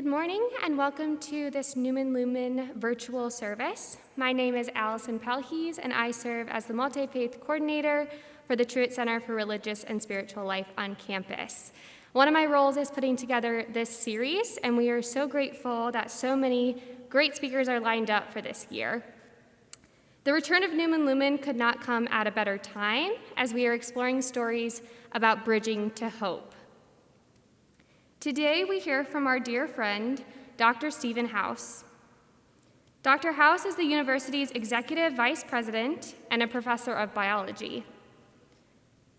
Good morning and welcome to this Newman Lumen virtual service. My name is Allison Pelhees and I serve as the Multi-Faith Coordinator for the Truett Center for Religious and Spiritual Life on campus. One of my roles is putting together this series, and we are so grateful that so many great speakers are lined up for this year. The return of Newman Lumen could not come at a better time, as we are exploring stories about bridging to hope. Today, we hear from our dear friend, Dr. Stephen House. Dr. House is the university's executive vice president and a professor of biology.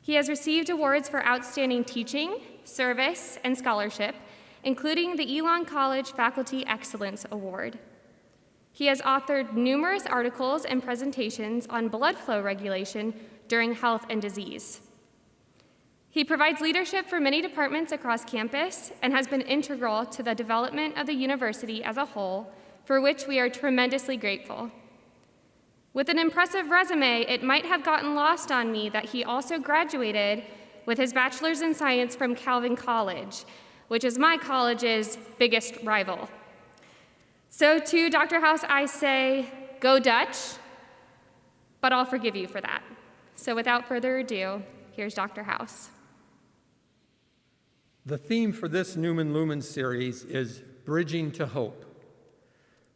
He has received awards for outstanding teaching, service, and scholarship, including the Elon College Faculty Excellence Award. He has authored numerous articles and presentations on blood flow regulation during health and disease. He provides leadership for many departments across campus and has been integral to the development of the university as a whole, for which we are tremendously grateful. With an impressive resume, it might have gotten lost on me that he also graduated with his bachelor's in science from Calvin College, which is my college's biggest rival. So to Dr. House, I say, go Dutch, but I'll forgive you for that. So without further ado, here's Dr. House. The theme for this Newman Lumen series is Bridging to Hope.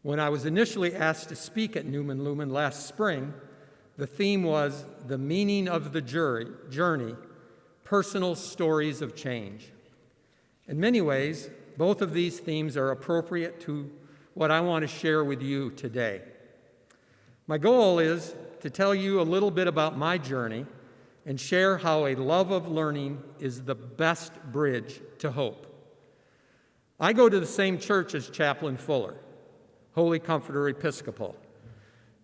When I was initially asked to speak at Newman Lumen last spring, the theme was the meaning of the journey, personal stories of change. In many ways, both of these themes are appropriate to what I want to share with you today. My goal is to tell you a little bit about my journey and share how a love of learning is the best bridge to hope. I go to the same church as Chaplain Fuller, Holy Comforter Episcopal.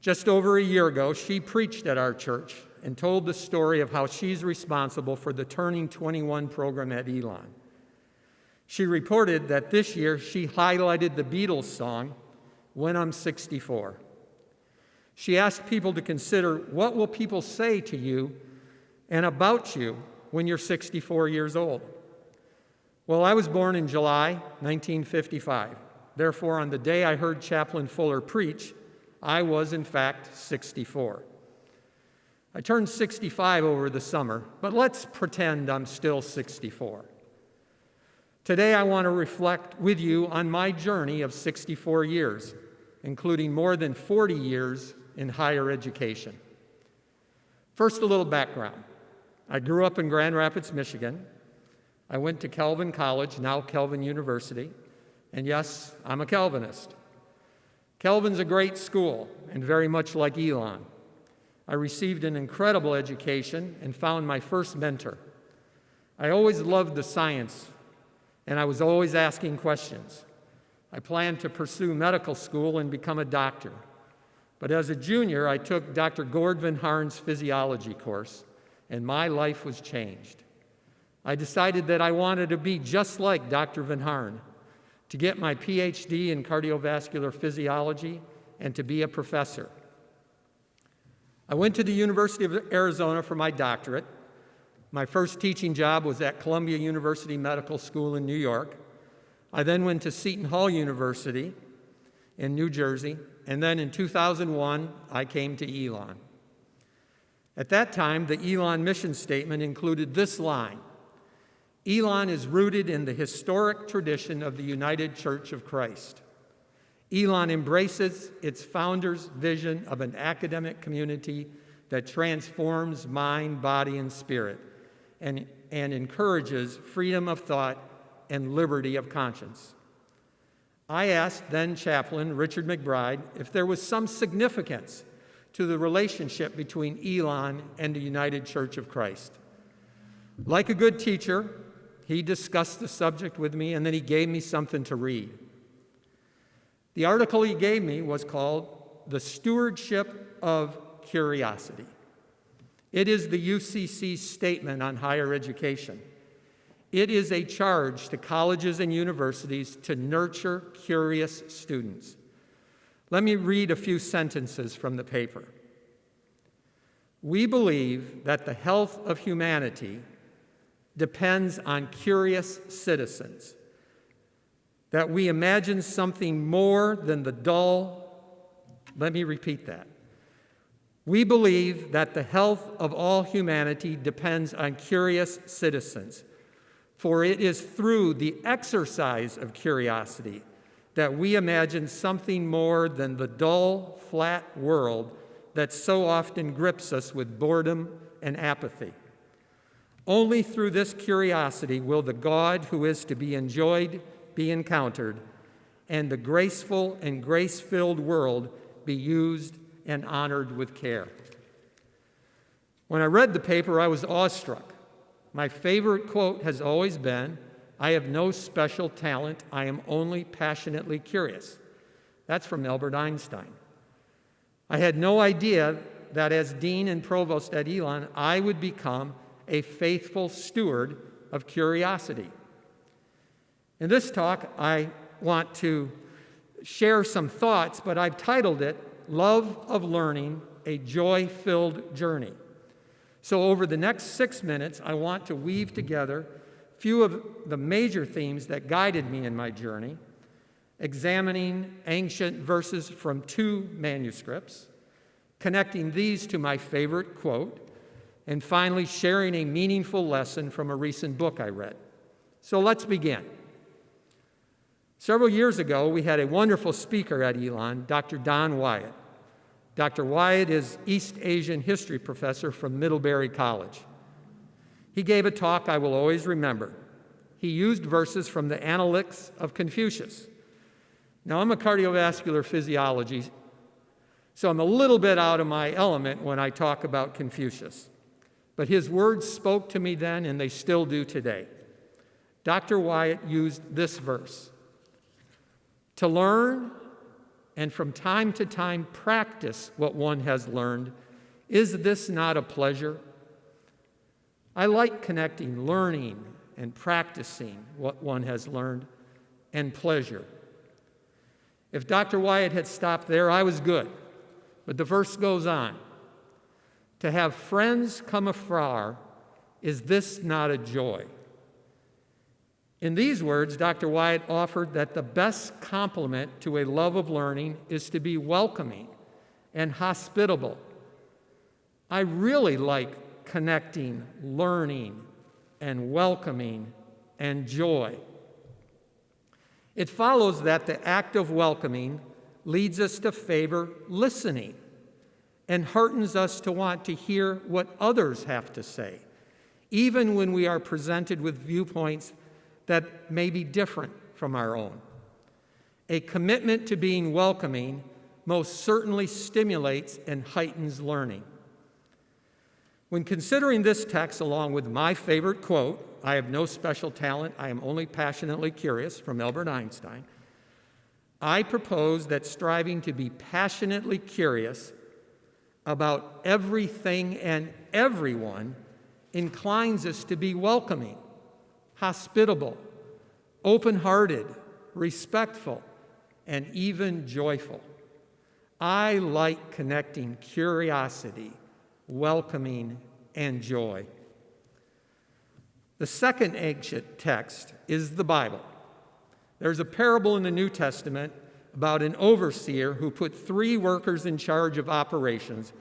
Just over a year ago, she preached at our church and told the story of how she's responsible for the Turning 21 program at Elon. She reported that this year she highlighted the Beatles song, When I'm 64. She asked people to consider, what will people say to you and about you when you're 64 years old? Well, I was born in July 1955. Therefore, on the day I heard Chaplain Fuller preach, I was in fact 64. I turned 65 over the summer, but let's pretend I'm still 64. Today, I want to reflect with you on my journey of 64 years, including more than 40 years in higher education. First, a little background. I grew up in Grand Rapids, Michigan. I went to Calvin College, now Calvin University, and yes, I'm a Calvinist. Calvin's a great school and very much like Elon. I received an incredible education and found my first mentor. I always loved the science, and I was always asking questions. I planned to pursue medical school and become a doctor. But as a junior, I took Dr. Gord Van Harn's physiology course, and my life was changed. I decided that I wanted to be just like Dr. Van Harn, to get my PhD in cardiovascular physiology and to be a professor. I went to the University of Arizona for my doctorate. My first teaching job was at Columbia University Medical School in New York. I then went to Seton Hall University in New Jersey, and then in 2001, I came to Elon. At that time, the Elon mission statement included this line: Elon is rooted in the historic tradition of the United Church of Christ. Elon embraces its founder's vision of an academic community that transforms mind, body, and spirit, and encourages freedom of thought and liberty of conscience. I asked then Chaplain Richard McBride if there was some significance to the relationship between Elon and the United Church of Christ. Like a good teacher, he discussed the subject with me, and then he gave me something to read. The article he gave me was called The Stewardship of Curiosity. It is the UCC's statement on higher education. It is a charge to colleges and universities to nurture curious students. Let me read a few sentences from the paper. We believe that the health of humanity depends on curious citizens. that we imagine something more than the dull. Let me repeat that. We believe that the health of all humanity depends on curious citizens, for it is through the exercise of curiosity that we imagine something more than the dull, flat world that so often grips us with boredom and apathy. Only through this curiosity will the God who is to be enjoyed be encountered, and the graceful and grace-filled world be used and honored with care. When I read the paper, I was awestruck. My favorite quote has always been, "I have no special talent, I am only passionately curious." That's from Albert Einstein. I had no idea that as dean and provost at Elon, I would become a faithful steward of curiosity. In this talk, I want to share some thoughts, but I've titled it, Love of Learning, a Joy-Filled Journey. So over the next 6 minutes, I want to weave together a few of the major themes that guided me in my journey, examining ancient verses from 2 manuscripts, connecting these to my favorite quote, and finally sharing a meaningful lesson from a recent book I read. So let's begin. Several years ago, we had a wonderful speaker at Elon, Dr. Don Wyatt. Dr. Wyatt is East Asian history professor from Middlebury College. He gave a talk I will always remember. He used verses from the Analects of Confucius. Now, I'm a cardiovascular physiologist, so I'm a little bit out of my element when I talk about Confucius. But his words spoke to me then, and they still do today. Dr. Wyatt used this verse. To learn and from time to time practice what one has learned, is this not a pleasure? I like connecting learning and practicing what one has learned and pleasure. If Dr. Wyatt had stopped there, I was good. But the verse goes on. To have friends come afar, is this not a joy? In these words, Dr. Wyatt offered that the best compliment to a love of learning is to be welcoming and hospitable. I really like connecting learning and welcoming and joy. It follows that the act of welcoming leads us to favor listening and heartens us to want to hear what others have to say, even when we are presented with viewpoints that may be different from our own. A commitment to being welcoming most certainly stimulates and heightens learning. When considering this text along with my favorite quote, "I have no special talent, I am only passionately curious," from Albert Einstein, I propose that striving to be passionately curious about everything and everyone inclines us to be welcoming, hospitable, open-hearted, respectful, and even joyful. I like connecting curiosity, welcoming, and joy. The second ancient text is the Bible. There's a parable in the New Testament about an overseer who put 3 workers in charge of operations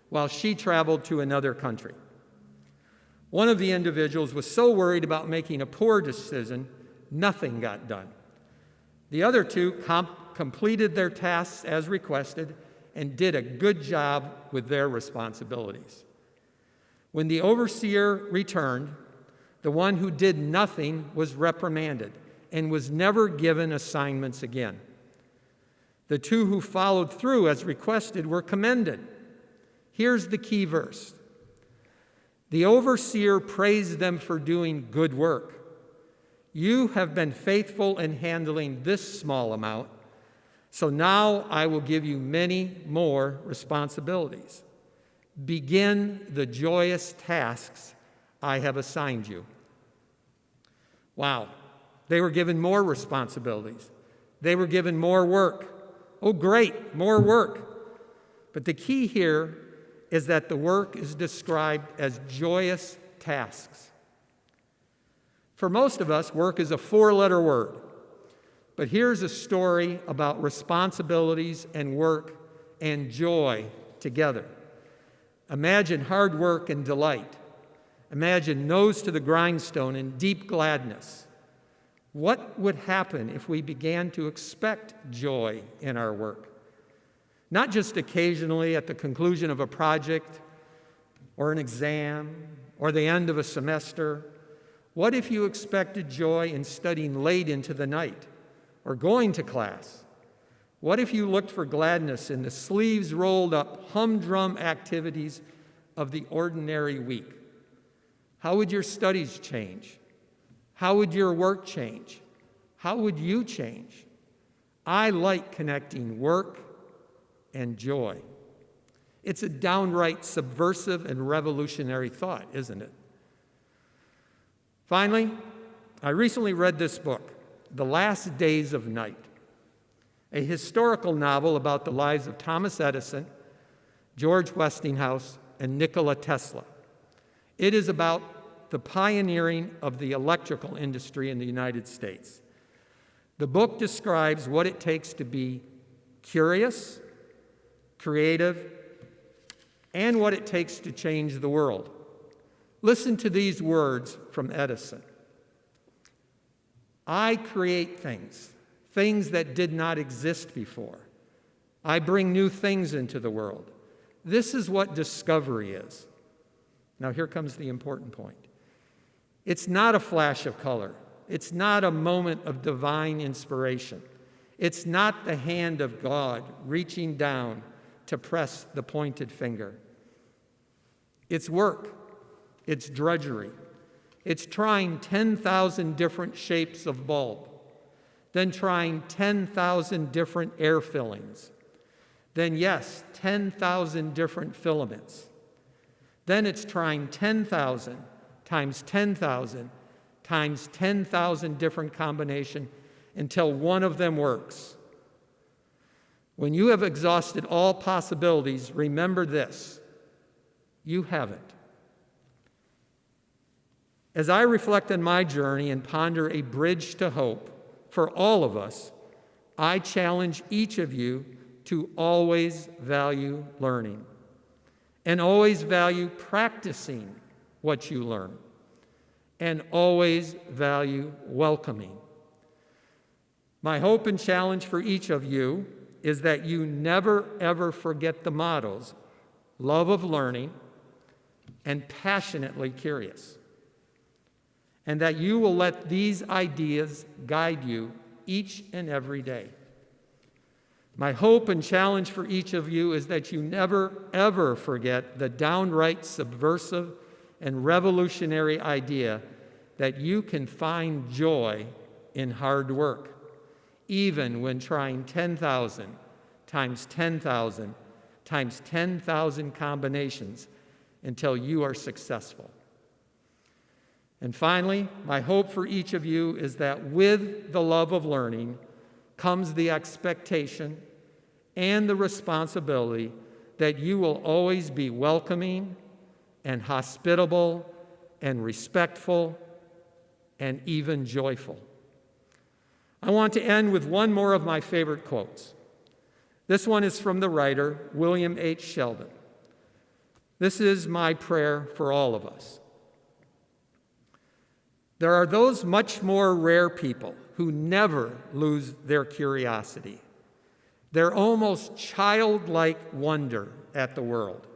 while she traveled to another country. One of the individuals was so worried about making a poor decision, nothing got done. The other 2 completed their tasks as requested and did a good job with their responsibilities. When the overseer returned, the one who did nothing was reprimanded and was never given assignments again. The 2 who followed through as requested were commended. Here's the key verse. The overseer praised them for doing good work. You have been faithful in handling this small amount, so now I will give you many more responsibilities. Begin the joyous tasks I have assigned you. Wow, they were given more responsibilities. They were given more work. Oh, great, more work. But the key here is that the work is described as joyous tasks. For most of us, work is a 4-letter word. But here's a story about responsibilities and work and joy together. Imagine hard work and delight. Imagine nose to the grindstone and deep gladness. What would happen if we began to expect joy in our work? Not just occasionally at the conclusion of a project or an exam or the end of a semester. What if you expected joy in studying late into the night or going to class? What if you looked for gladness in the sleeves rolled up, humdrum activities of the ordinary week? How would your studies change? How would your work change? How would you change? I like connecting work and joy. It's a downright subversive and revolutionary thought, isn't it? Finally, I recently read this book, The Last Days of Night, a historical novel about the lives of Thomas Edison, George Westinghouse, and Nikola Tesla. It is about the pioneering of the electrical industry in the United States. The book describes what it takes to be curious, creative, and what it takes to change the world. Listen to these words from Edison. I create things that did not exist before. I bring new things into the world. This is what discovery is. Now here comes the important point. It's not a flash of color. It's not a moment of divine inspiration. It's not the hand of God reaching down to press the pointed finger. It's work. It's drudgery. It's trying 10,000 different shapes of bulb, then trying 10,000 different air fillings, then, yes, 10,000 different filaments. Then it's trying 10,000 times 10,000 times 10,000 different combinations until one of them works. When you have exhausted all possibilities, remember this: you haven't. As I reflect on my journey and ponder a bridge to hope for all of us, I challenge each of you to always value learning and always value practicing what you learn and always value welcoming. My hope and challenge for each of you is that you never, ever forget the mottos: love of learning and passionately curious, and that you will let these ideas guide you each and every day. My hope and challenge for each of you is that you never, ever forget the downright subversive and revolutionary idea that you can find joy in hard work, even when trying 10,000 times 10,000 times 10,000 combinations until you are successful. And finally, my hope for each of you is that with the love of learning comes the expectation and the responsibility that you will always be welcoming and hospitable and respectful and even joyful. I want to end with one more of my favorite quotes. This one is from the writer William H. Sheldon. This is my prayer for all of us. There are those much more rare people who never lose their curiosity, their almost childlike wonder at the world.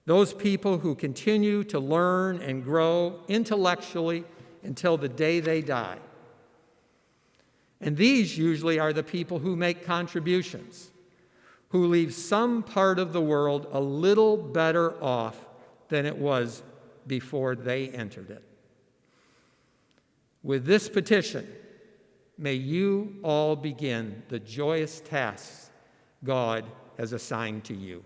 Those people who continue to learn and grow intellectually until the day they die. And these usually are the people who make contributions, who leave some part of the world a little better off than it was before they entered it. With this petition, may you all begin the joyous tasks God has assigned to you.